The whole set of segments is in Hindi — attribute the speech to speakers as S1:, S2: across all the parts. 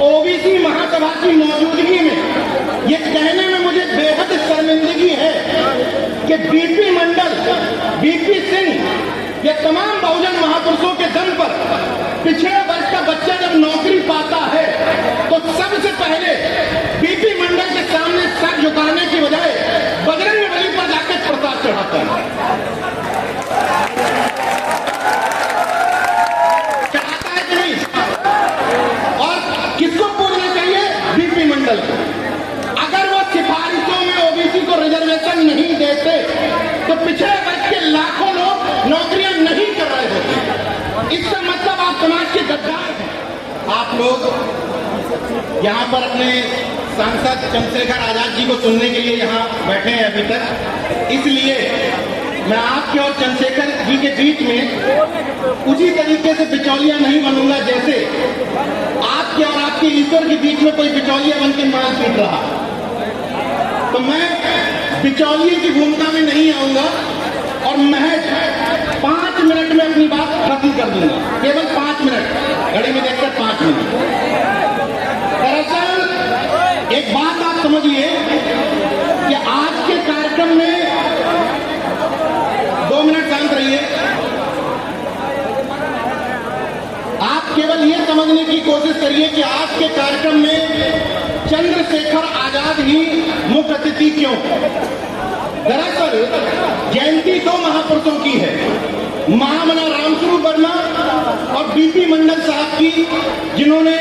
S1: ओबीसी महासभा की मौजूदगी में ये कहने में मुझे बेहद शर्मिंदगी है कि बीपी मंडल, बीपी सिंह, ये तमाम बहुजन महापुरुषों के दम पर पिछड़े वर्ग का बच्चा जब नौकरी पाता है तो सबसे पहले बीपी मंडल के सामने सर झुकाने की बजाय बजरंग बली पर जाकर प्रसाद चढ़ाता है। चढ़ाता है कि नहीं? और किसको पूछना चाहिए? बीपी मंडल को। अगर वो सिफारिशों में ओबीसी को रिजर्वेशन नहीं देते तो पिछड़े वर्ग के लाखों लोग नौकरियां नहीं कर रहे होते। इसका मतलब आप समाज के गद्दार हैं। आप लोग यहाँ पर अपने सांसद चंद्रशेखर आजाद जी को सुनने के लिए यहाँ बैठे हैं अभी तक, इसलिए मैं आपके और चंद्रशेखर जी के बीच में उसी तरीके से बिचौलिया नहीं बनूंगा जैसे आपके और आपके ईश्वर के बीच में कोई बिचौलिया बन के माल पीट रहा। तो मैं बिचौलिए की भूमिका में नहीं आऊंगा और महज 5 मिनट में अपनी बात खत्म कर दूंगा। केवल 5 मिनट, घड़ी में देखकर 5 मिनट। दरअसल एक बात आप समझिए कि आज के कार्यक्रम में 2 मिनट शांत रहिए। आप केवल ये समझने की कोशिश करिए कि आज के कार्यक्रम में चंद्रशेखर आजाद ही मुख्य अतिथि क्यों? दरअसल जयंती 2 महापुरुषों की है, महामना रामस्वरूप वर्मा और बीपी मंडल साहब की, जिन्होंने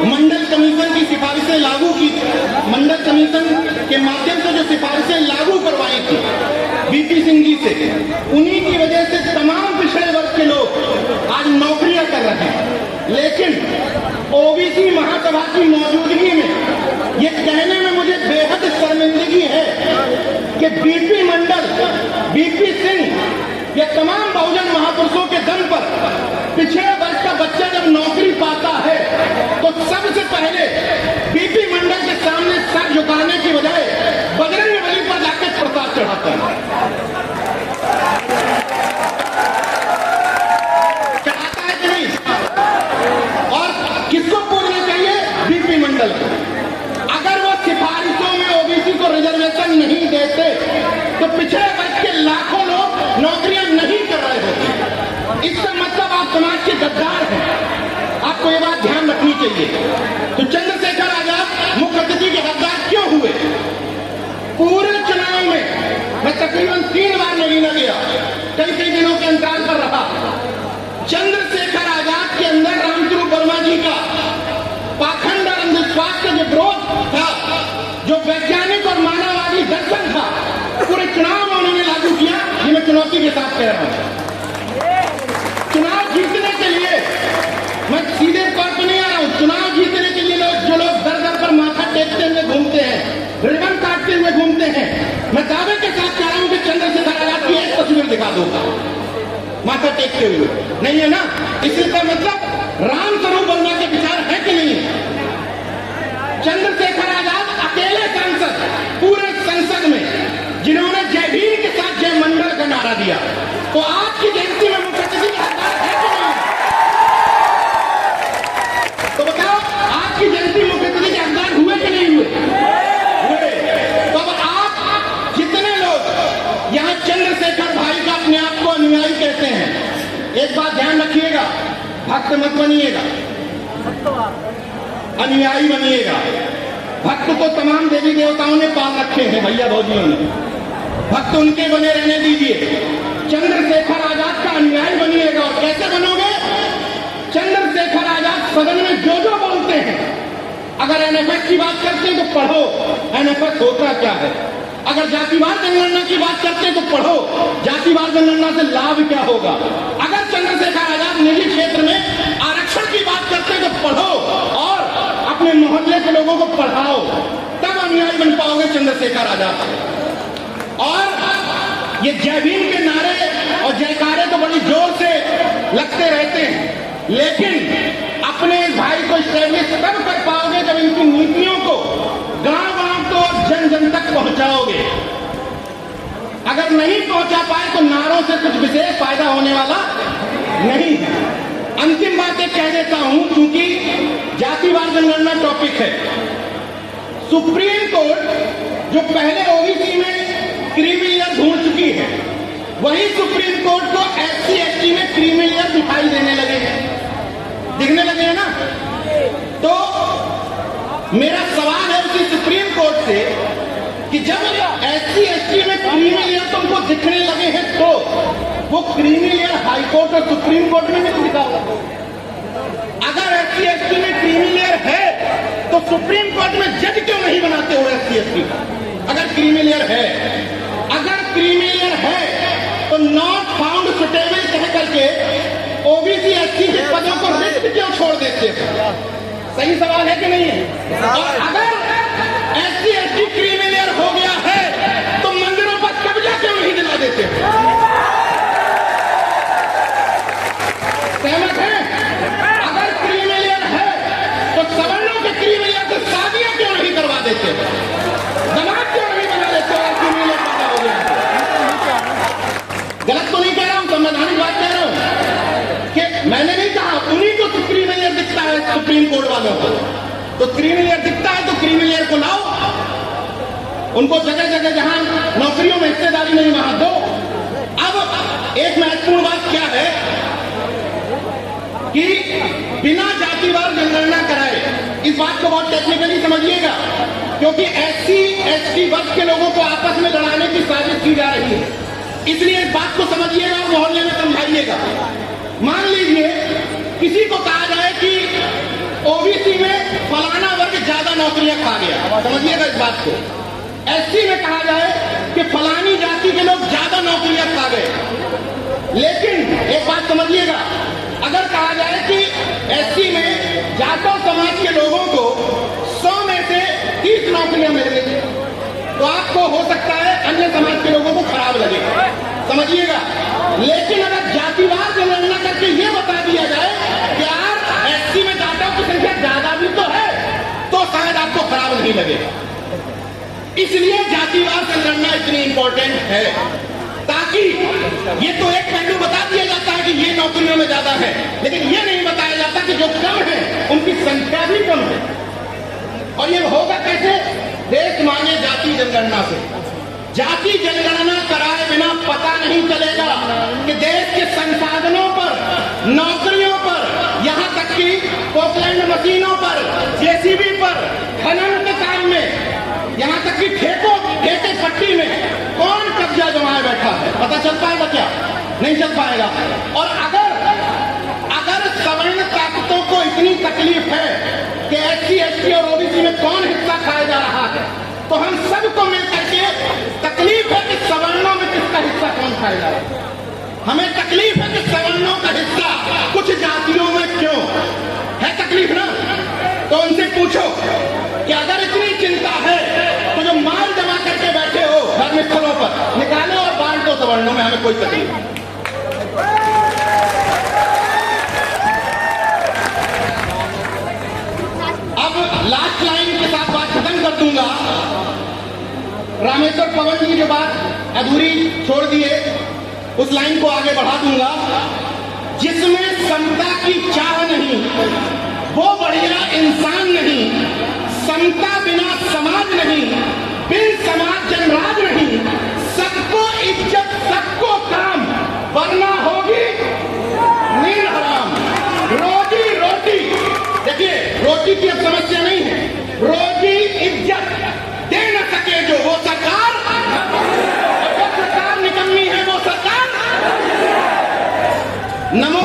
S1: मंडल कमीशन की सिफारिशें लागू की, मंडल कमीशन के माध्यम से जो सिफारिशें लागू करवाई थी बीपी सिंह जी से, उन्हीं की वजह से तमाम पिछड़े वर्ग के लोग आज नौकरियां कर रहे हैं। लेकिन ओबीसी महासभा की मौजूदगी में ये कहने में मुझे बेहद शर्मिंदगी है कि बीपी मंडल, बीपी सिंह, ये तमाम बहुजन महापुरुषों के दम पर पिछड़े वर्ग का बच्चा जब नौकरी पाता है तो सबसे पहले बीपी मंडल के सामने सर झुकाने की बजाय बजरंग बली पर जाकर प्रसाद चढ़ाता है। चढ़ाता है कि नहीं? और किसको पूछना चाहिए? बीपी मंडल को। अगर वो सिफारिशों में ओबीसी को रिजर्वेशन नहीं देते तो पिछड़े वर्ग के लाखों लोग नौकरियां नहीं कर रहे होते। इसका मतलब आप समाज के गद्दार हैं। आपको ये बात ध्यान रखनी चाहिए। तो चंद्रशेखर आजाद मुख्य अतिथि के हकदार क्यों हुए? पूरे चुनाव में मैं तकरीबन 3 बार नगीना गया, कई दिनों के अंतराल पर रहा। चंद्रशेखर आजाद के अंदर रामस्वरूप वर्मा जी का पाखंड और अंधविश्वास का जो विरोध था, जो वैज्ञानिक और मानववादी दर्शन था, पूरे चुनाव में उन्होंने लागू किया। ये मैं चुनौती के साथ कह रहा हूं। चुनाव जीतने के लिए मैं सीधे तौर पर नहीं आ रहा हूं। चुनाव जीतने के लिए जो लोग दर दर पर माथा टेकते हुए घूमते हैं, रिबन काटते हुए घूमते हैं, मैं दावे के साथ कह रहा हूं कि चंद्रशेखर आजाद की एक तस्वीर दिखा दो माथा टेकते हुए। नहीं है ना? इसी का मतलब रामस्वरूप वर्मा के विचार है कि नहीं? चंद्रशेखर आजाद अकेले सांसद पूरे संसद में जिन्होंने जय भीम के साथ जय मंडल का नारा दिया। तो आज की जयंती में मुख्य अतिथि का हकदार है कि नहीं? तो बताओ, आज की जयंती मुख्य अतिथि के हकदार हुए कि नहीं हुए? तो अब आप जितने लोग यहाँ चंद्रशेखर भाई का अपने आप को अनुयायी कहते हैं, एक बात ध्यान रखिएगा, भक्त मत बनिएगा, अनुयायी बनिएगा। भक्त तो तमाम देवी देवताओं ने पाल रखे हैं भैया भौजियों ने, भक्त उनके बने रहने दीजिए। चंद्रशेखर आजाद का अनुयायी बनिएगा। और कैसे बनोगे? चंद्रशेखर आजाद सदन में जो बोलते हैं, अगर एनएफएस की बात करते हैं तो पढ़ो एनएफएस होता क्या है। अगर जातिवाद जनगणना की बात करते हैं तो पढ़ो जातिवाद जनगणना से लाभ क्या होगा। अगर चंद्रशेखर आजाद निजी क्षेत्र में आरक्षण की बात करते हैं तो पढ़ो और अपने मोहल्ले के लोगों को पढ़ाओ, तब अनुयायी बन पाओगे चंद्रशेखर आजाद। और ये जय भीम के नारे और जयकारे तो बड़ी जोर से लगते रहते हैं, लेकिन अपने इस भाई को स्टैब्लिश तब कर पाओगे जब इनकी नीतियों को गांव-गांव तो जन जन तक पहुंचाओगे। अगर नहीं पहुंचा पाए तो नारों से कुछ विशेष फायदा होने वाला नहीं है। अंतिम बात एक कह देता हूं, क्योंकि जातिवार जनगणना टॉपिक है। सुप्रीम कोर्ट जो पहले ओबीसी में क्रीमी लेयर ढूंढ चुकी है, वही सुप्रीम कोर्ट को एससी एसटी में क्रीमी लेयर दिखाई देने लगे हैं, दिखने लगे हैं ना। तो मेरा सवाल है उसी सुप्रीम कोर्ट से कि जब एससी एसटी में क्रीमी लेयर तुमको दिखने लगे हैं, तो वो क्रीमी लेयर हाई कोर्ट और सुप्रीम कोर्ट में नहीं दिखा होगा। अगर एससी एसटी में क्रीमी लेयर है तो सुप्रीम कोर्ट में जज क्यों नहीं बनाते हो एससी एसटी? अगर क्रीमी लेयर है, अगर क्रीमी लेयर है तो नॉट फाउंड सुटेबल कह करके ओबीसी एससी के पदों को रिक्त क्यों छोड़ देते हो? सही सवाल है कि नहीं है? और अगर एससी एसटी क्रीमी लेयर हो गया है तो मंदिरों पर कब्जा क्यों नहीं दिला देते? सहमत है? अगर क्रीमी लेयर है तो सवर्णों के क्रीमी लेयर से शादियां क्यों नहीं करवा देते? दमाद क्यों नहीं बना देते? और क्रीमी लेयर पैदा हो गया गलत तो नहीं कह रहा हूं, संवैधानिक बात कह रहा हूं कि मैंने नहीं कहा उन्हीं को क्रीमी लेयर दिखता है सुप्रीम कोर्ट वालों को। तो क्रीमी लेयर दिखता है तो क्रीमी लेयर को लाओ, उनको जगह जगह जहां नौकरियों में हिस्सेदारी नहीं वहां दो। अब एक महत्वपूर्ण बात क्या है कि बिना जातिवार जनगणना कराए, इस बात को बहुत टेक्निकली समझिएगा, क्योंकि एससी एसटी वर्ग के लोगों को आपस में लड़ाने की साजिश की जा रही है, इसलिए इस बात को समझिएगा और मोहल्ले में समझाइएगा। मान लीजिए किसी को कहा जाए कि ओबीसी में फलाना वर्ग ज्यादा नौकरियां खा गया, समझिएगा इस बात को। एससी में कहा जाए कि फलानी जाति के लोग ज्यादा नौकरियां खा गए। लेकिन एक बात समझिएगा, अगर कहा जाए कि एससी में जाटव समाज के लोगों को 100 में से 30 नौकरियां मिल गई, तो आपको हो सकता है अन्य समाज के लोगों को खराब लगे, समझिएगा। लेकिन अगर जातिवार जनगणना करके ये बता दिया जाए कि यार एससी में जाटव की संख्या ज्यादा भी तो है, तो शायद आपको खराब नहीं लगेगा। इसलिए जातिवार जनगणना इतनी इंपॉर्टेंट है, ताकि ये तो एक पहलू बता दिया जाता है कि ये नौकरियों में ज्यादा है, लेकिन ये नहीं बताया जाता कि जो कम है उनकी संख्या भी कम है। और ये होगा कैसे? देश मांगे जाति जनगणना से। जाति जनगणना कराए बिना पता नहीं चलेगा कि देश के संसाधनों पर, नौकरियों पर, यहां तक कि पोकलैंड मशीनों पर, जेसीबी पर, खनन के काम में, यहां तक कि ठेके पट्टी में कौन कब्जा जमाए बैठा है, पता चल पाएगा क्या? नहीं चल पाएगा। और अगर सवर्ण ताकतों को इतनी तकलीफ है कि एससी एसटी और ओबीसी में कौन हिस्सा खाया जा रहा है, तो हम सबको मिलकर के तकलीफ है कि सवर्णों में किसका हिस्सा कौन खाया जा रहा है। हमें तकलीफ है कि सवर्णों का हिस्सा कुछ जातियों में क्यों है, तकलीफ ना? तो उनसे पूछो कि अगर इतनी चिंता है तो जो माल जमा करके बैठे हो धर्म स्थलों पर, निकालो और बांट दो सवर्णों में, हमें कोई तकलीफ नहीं। अब लास्ट लाइन के साथ बात खत्म कर दूंगा। रामेश्वर पवन जी जो बात अधूरी छोड़ दिए, उस लाइन को आगे बढ़ा दूंगा। जिसमें समता की चाह नहीं वो बढ़िया इंसान नहीं, समता बिना समाज नहीं, बिन समाज जनराज नहीं, सबको इज्जत सबको काम, वरना होगी नील हराम। रोजी रोटी, देखिए रोटी की अब समस्या नहीं है, रोजी इज्जत दे न सके जो वो सरकार, जो सरकार निकम्मी है वो सरकार। नमो